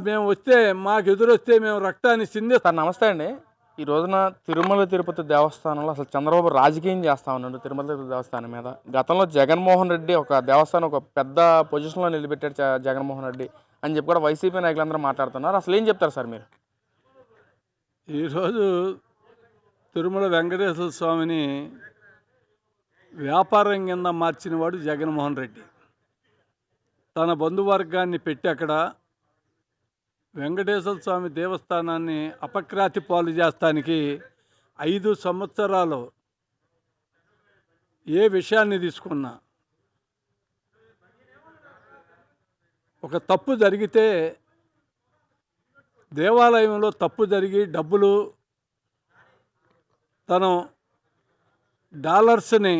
మేము వస్తే మాకు ఎదురొస్తే మేము రక్తాన్ని సిందే. సార్ నమస్తే అండి. ఈ రోజున తిరుమల తిరుపతి దేవస్థానంలో అసలు చంద్రబాబు రాజకీయం చేస్తా ఉన్నాడు తిరుమల తిరుపతి దేవస్థానం మీద. గతంలో జగన్మోహన్ రెడ్డి ఒక దేవస్థానం ఒక పెద్ద పొజిషన్లో నిలబెట్టాడు జగన్మోహన్ రెడ్డి అని చెప్పి కూడా వైసీపీ నాయకులందరూ మాట్లాడుతున్నారు. అసలు ఏం చెప్తారు సార్ మీరు? ఈరోజు తిరుమల వెంకటేశ్వర స్వామిని వ్యాపారం కింద మార్చినవాడు జగన్మోహన్ రెడ్డి. తన బంధువర్గాన్ని పెట్టి అక్కడ వెంకటేశ్వర స్వామి దేవస్థానాన్ని అపఖ్యాతి పాలు చేస్తానికి 5 సంవత్సరాలు ఏ విషయాన్ని తీసుకున్నా ఒక తప్పు జరిగితే, దేవాలయంలో తప్పు జరిగి డబ్బులు తను డాలర్స్ని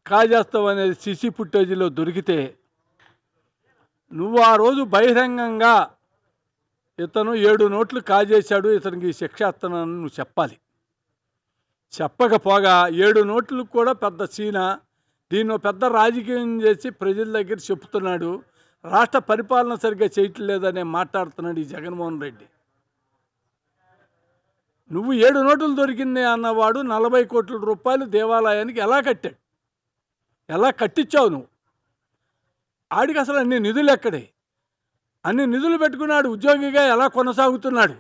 కాజేస్తావు అనేది సీసీ ఫుటేజీలో దొరికితే, నువ్వు ఆ రోజు బహిరంగంగా ఇతను 7 నోట్లు కాజేశాడు, ఇతనికి శిక్ష ఇస్తున్నానని నువ్వు చెప్పాలి. చెప్పకపోగా 7 నోట్లకు కూడా పెద్ద సీన, దీన్ని పెద్ద రాజకీయం చేసి ప్రజల దగ్గర చెప్తున్నాడు. రాష్ట్ర పరిపాలన సరిగ్గా చేయట్లేదనే మాట్లాడుతున్నాడు ఈ జగన్మోహన్ రెడ్డి. నువ్వు 7 నోట్లు దొరికింది అన్నవాడు 40 కోట్ల రూపాయలు దేవాలయానికి ఎలా కట్టాడు? ఎలా కట్టించావు నువ్వు? ఆడికి అసలు అన్ని నిధులు ఎక్కడే? అన్ని నిధులు పెట్టుకున్నాడు, ఉద్యోగిగా ఎలా కొనసాగుతున్నాడు?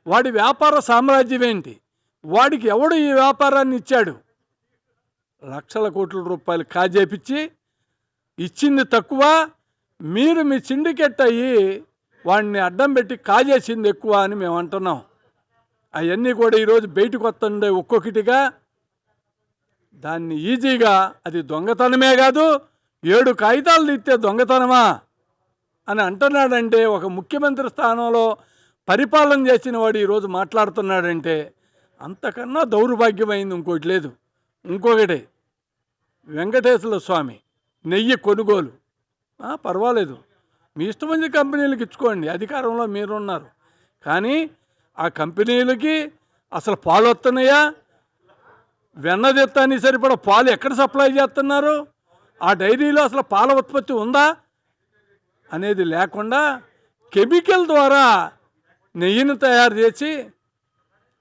వాడి వ్యాపార సామ్రాజ్యం ఏంటి? వాడికి ఎవడు ఈ వ్యాపారాన్ని ఇచ్చాడు? లక్షల కోట్ల రూపాయలు కాజేపించి ఇచ్చింది తక్కువ, మీరు మీ సిండికేట్ అయ్యి వాడిని అడ్డం పెట్టి కాజేసింది ఎక్కువ అని మేము అంటున్నాం. అవన్నీ కూడా ఈరోజు బయటకు వస్తుండే ఒక్కొక్కటిగా. దాన్ని ఈజీగా అది దొంగతనమే కాదు, 7 కాగితాలు తీస్తే దొంగతనమా అని అంటున్నాడంటే, ఒక ముఖ్యమంత్రి స్థానంలో పరిపాలన చేసిన వాడు ఈరోజు మాట్లాడుతున్నాడంటే అంతకన్నా దౌర్భాగ్యమైంది ఇంకోటి లేదు. ఇంకొకటి, వెంకటేశ్వర స్వామి నెయ్యి కొనుగోలు పర్వాలేదు, మీ ఇష్టం వచ్చే కంపెనీలకు ఇచ్చుకోండి, అధికారంలో మీరున్నారు. కానీ ఆ కంపెనీలకి అసలు పాలు వస్తున్నాయా? వెన్నదెత్తాన్ని సరిపడా పాలు ఎక్కడ సప్లై చేస్తున్నారు? ఆ డైరీలో అసలు పాల ఉత్పత్తి ఉందా అనేది లేకుండా కెమికల్ ద్వారా నెయ్యిని తయారు చేసి,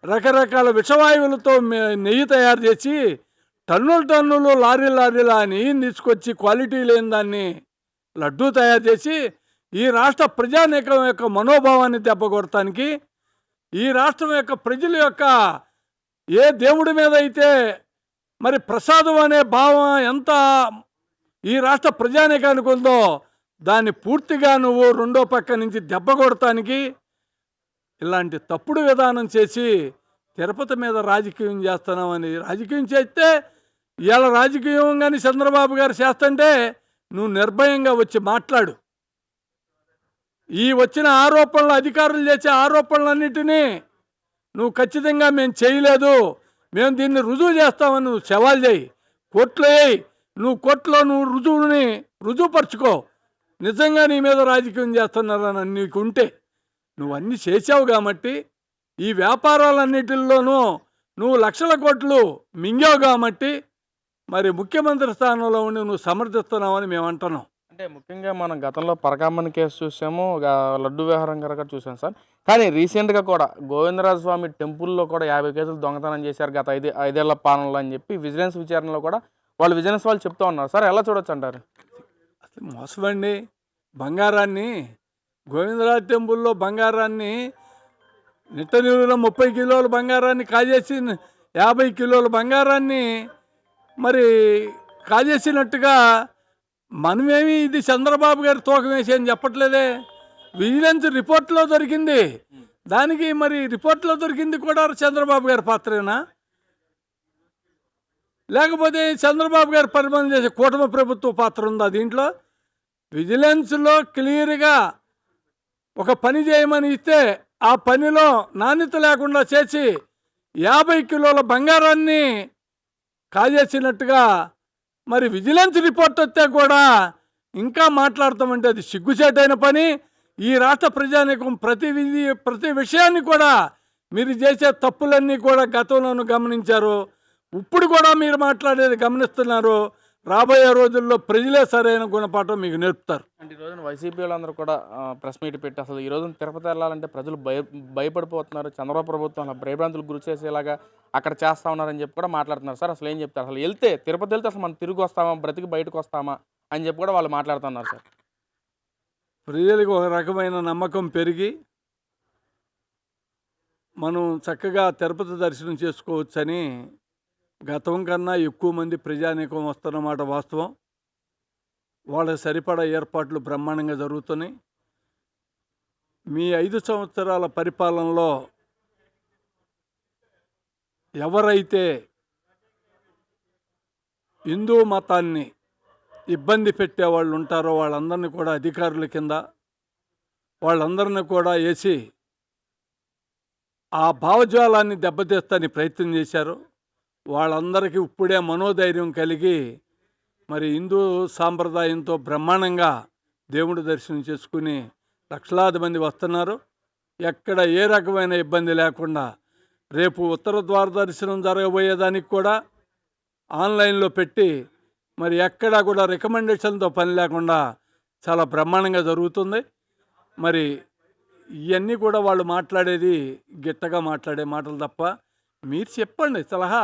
రకరకాల విషవాయువులతో నెయ్యి తయారు చేసి, టన్నులు లారీల నెయ్యిని తీసుకొచ్చి క్వాలిటీ లేని దాన్ని లడ్డూ తయారు చేసి ఈ రాష్ట్ర ప్రజానీకం యొక్క మనోభావాన్ని దెబ్బకొడటానికి, ఈ రాష్ట్రం యొక్క ప్రజల యొక్క ఏ దేవుడి మీద అయితే మరి ప్రసాదం అనే భావం ఎంత ఈ రాష్ట్ర ప్రజానీకానికి ఉందో దాన్ని పూర్తిగా నువ్వు రెండో పక్క నుంచి దెబ్బ కొడటానికి ఇలాంటి తప్పుడు విధానం చేసి తిరుపతి మీద రాజకీయం చేస్తున్నామని. రాజకీయం చేస్తే ఇవాళ రాజకీయం కానీ చంద్రబాబు గారు చేస్తుంటే నువ్వు నిర్భయంగా వచ్చి మాట్లాడు. ఈ వచ్చిన ఆరోపణలు, అధికారులు చేసే ఆరోపణలన్నిటినీ నువ్వు ఖచ్చితంగా మేము చేయలేదు, మేము దీన్ని రుజువు చేస్తామని నువ్వు సవాల్ చేయి, కోర్టులో వేయి. నువ్వు కోర్టులో నువ్వు రుజువుపరుచుకో. నిజంగా నీ మీద రాజకీయం చేస్తున్నారని నీకుంటే, నువ్వు అన్నీ చేసావు కాబట్టి, ఈ వ్యాపారాలన్నిటిల్లోనూ నువ్వు లక్షల కోట్లు మింగావు కాబట్టి మరి ముఖ్యమంత్రి స్థానంలో ఉండి నువ్వు సమర్థిస్తున్నావని మేము అంటున్నాం. అంటే ముఖ్యంగా మనం గతంలో పరకామణి కేసు చూసాము, లడ్డు వ్యవహారం కనుక చూసాం సార్. కానీ రీసెంట్గా కూడా గోవిందరాజ స్వామి టెంపుల్లో కూడా 50 కేసులు దొంగతనం చేశారు గత 5 ఏళ్ల పాలనలో అని చెప్పి విజిలెన్స్ విచారణలో కూడా విజిలెన్స్ వాళ్ళు చెప్తూ ఉన్నారు. సార్ ఎలా చూడొచ్చు అంటారు? అసలు మోసమండి. బంగారాన్ని, గోవిందరాజ టెంపుల్లో బంగారాన్ని నిట్టనీరులో 30 కిలోల బంగారాన్ని కాజేసి 50 కిలోల బంగారాన్ని మరి కాజేసినట్టుగా మనమేమి ఇది చంద్రబాబు గారి తూకం వేసి అని చెప్పట్లేదే. విజిలెన్స్ రిపోర్ట్లో దొరికింది, దానికి మరి రిపోర్ట్లో దొరికింది కూడా చంద్రబాబు గారి పాత్రేనా? లేకపోతే చంద్రబాబు గారు పరిపాలన చేసే కూటమి ప్రభుత్వ పాత్ర ఉందా దీంట్లో? విజిలెన్స్లో క్లియర్గా ఒక పని చేయమని ఇస్తే ఆ పనిలో నాణ్యత లేకుండా చేసి 50 కిలోల బంగారాన్ని కాజేసినట్టుగా మరి విజిలెన్స్ రిపోర్ట్ వస్తే కూడా ఇంకా మాట్లాడతామంటే అది సిగ్గుచేటైన పని. ఈ రాష్ట్ర ప్రజానీకం ప్రతి విషయాన్ని కూడా మీరు చేసే తప్పులన్నీ కూడా గతంలోనూ గమనించారు, ఇప్పుడు కూడా మీరు మాట్లాడేది గమనిస్తున్నారు. రాబోయే రోజుల్లో ప్రజలే సరైన గుణపాఠం మీకు నేర్పుతారు. అంటే ఈ రోజున వైసీపీ వాళ్ళందరూ కూడా ప్రెస్ మీట్ పెట్టి అసలు ఈ రోజున తిరుపతి వెళ్ళాలంటే ప్రజలు భయపడిపోతున్నారు. చంద్రబాబు ప్రభుత్వం అలా భయభ్రాంతులకు గురి చేసేలాగా అక్కడ చేస్తా ఉన్నారని చెప్పి కూడా మాట్లాడుతున్నారు. సార్ అసలు ఏం చెప్తారు? అసలు తిరుపతి వెళ్తే అసలు మనం తిరిగి వస్తామా, బ్రతికి బయటకు వస్తామా అని చెప్పి కూడా వాళ్ళు మాట్లాడుతున్నారు సార్. ప్రజలకు ఒక రకమైన నమ్మకం పెరిగి మనం చక్కగా తిరుపతి దర్శనం చేసుకోవచ్చని గతం కన్నా ఎక్కువ మంది ప్రజానీకం వస్తున్నమాట వాస్తవం. వాళ్ళకి సరిపడా ఏర్పాట్లు బ్రహ్మాండంగా జరుగుతున్నాయి. మీ 5 సంవత్సరాల పరిపాలనలో ఎవరైతే హిందూ మతాన్ని ఇబ్బంది పెట్టేవాళ్ళు ఉంటారో వాళ్ళందరినీ కూడా అధికారుల కింద వాళ్ళందరినీ కూడా వేసి ఆ భావజాలాన్ని దెబ్బతీస్తానికి ప్రయత్నం చేశారు. వాళ్ళందరికీ ఇప్పుడే మనోధైర్యం కలిగి మరి హిందూ సాంప్రదాయంతో బ్రహ్మాండంగా దేవుడి దర్శనం చేసుకుని లక్షలాది మంది వస్తున్నారు. ఎక్కడ ఏ రకమైన ఇబ్బంది లేకుండా రేపు ఉత్తర ద్వార దర్శనం జరగబోయేదానికి కూడా ఆన్లైన్లో పెట్టి మరి ఎక్కడా కూడా రికమెండేషన్తో పని లేకుండా చాలా బ్రహ్మాండంగా జరుగుతుంది. మరి ఇవన్నీ కూడా వాళ్ళు మాట్లాడేది గిట్టగా మాట్లాడే మాటలు తప్ప మీరు చెప్పండి సలహా.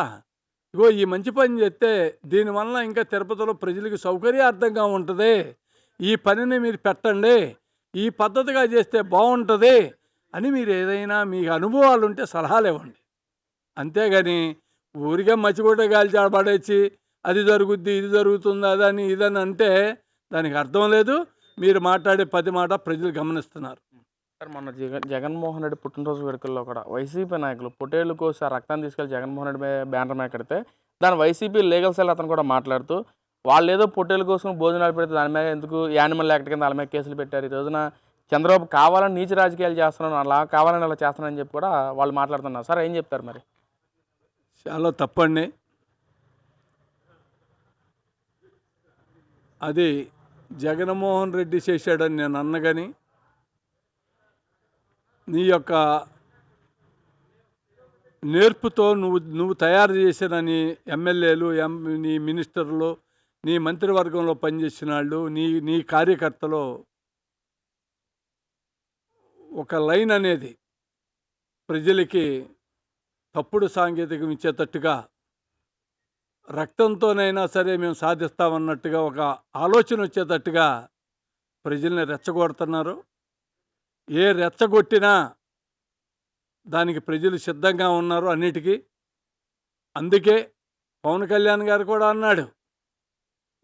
ఇగో ఈ మంచి పని చేస్తే దీనివల్ల ఇంకా తిరుపతిలో ప్రజలకు సౌకర్యార్థంగా ఉంటుంది, ఈ పనిని మీరు పెట్టండి, ఈ పద్ధతిగా చేస్తే బాగుంటుంది అని మీరు ఏదైనా మీకు అనుభవాలు ఉంటే సలహాలు ఇవ్వండి. అంతేగాని ఊరికే మచ్చిగొట్ట గాలి పడేసి అది జరుగుద్ది ఇది జరుగుతుంది అదని ఇదని అంటే దానికి అర్థం లేదు. మీరు మాట్లాడే 10 మాట ప్రజలు గమనిస్తున్నారు. సార్ మొన్న జగన్మోహన్ రెడ్డి పుట్టినరోజు వేడుకల్లో కూడా వైసీపీ నాయకులు పొటేళ్లు కోసి ఆ రక్తాన్ని తీసుకెళ్లి జగన్మోహన్ రెడ్డి బ్యానర్ మీద కడితే దాని వైసీపీ లీగల్ సెల్ అతను కూడా మాట్లాడుతూ వాళ్ళు ఏదో పొట్టేలు కోసం భోజనాలు పెడితే దాని మీద ఎందుకు యానిమల్ యాక్ట్ కింద వాళ్ళ మీద కేసులు పెట్టారు. ఈ రోజున చంద్రబాబు కావాలని నీచ రాజకీయాలు చేస్తున్నాను, అలా కావాలని అలా చేస్తున్నానని చెప్పి కూడా వాళ్ళు మాట్లాడుతున్నారు. సార్ ఏం చెప్తారు మరి? చాలా తప్పండి. అది జగన్మోహన్ రెడ్డి చేశాడని నేను అన్నగాని నీ యొక్క నేర్పుతో నువ్వు తయారు చేసిన నీ ఎమ్మెల్యేలు నీ మినిస్టర్లు నీ మంత్రివర్గంలో పనిచేసిన వాళ్ళు నీ కార్యకర్తలు ఒక లైన్ అనేది ప్రజలకి తప్పుడు సాంకేతికం ఇచ్చేటట్టుగా రక్తంతోనైనా సరే మేము సాధిస్తామన్నట్టుగా ఒక ఆలోచన వచ్చేటట్టుగా ప్రజల్ని రెచ్చగొడుతున్నారు. ఏ రెచ్చగొట్టినా దానికి ప్రజలు సిద్ధంగా ఉన్నారు అన్నిటికీ. అందుకే పవన్ కళ్యాణ్ గారు కూడా అన్నాడు,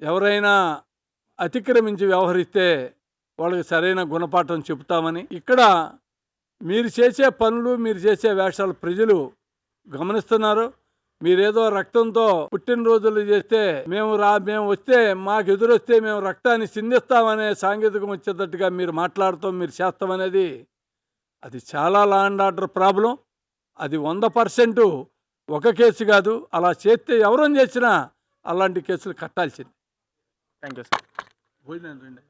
ఎవరైనా అతిక్రమించి వ్యవహరిస్తే వాళ్ళకి సరైన గుణపాఠం చెబుతామని. ఇక్కడ మీరు చేసే పనులు మీరు చేసే వేషాలు ప్రజలు గమనిస్తున్నారు. మీరేదో రక్తంతో పుట్టినరోజులు చేస్తే మేము వస్తే మాకు ఎదురొస్తే మేము రక్తాన్ని సిందిస్తామనే సాంకేతికం వచ్చేటట్టుగా మీరు మాట్లాడతాం, మీరు చేస్తామనేది అది చాలా లా అండ్ ఆర్డర్ ప్రాబ్లం. అది 100% ఒక కేసు కాదు. అలా చేస్తే ఎవరని చేసినా అలాంటి కేసులు కట్టాల్సింది. Thank you sir. పోయినండి.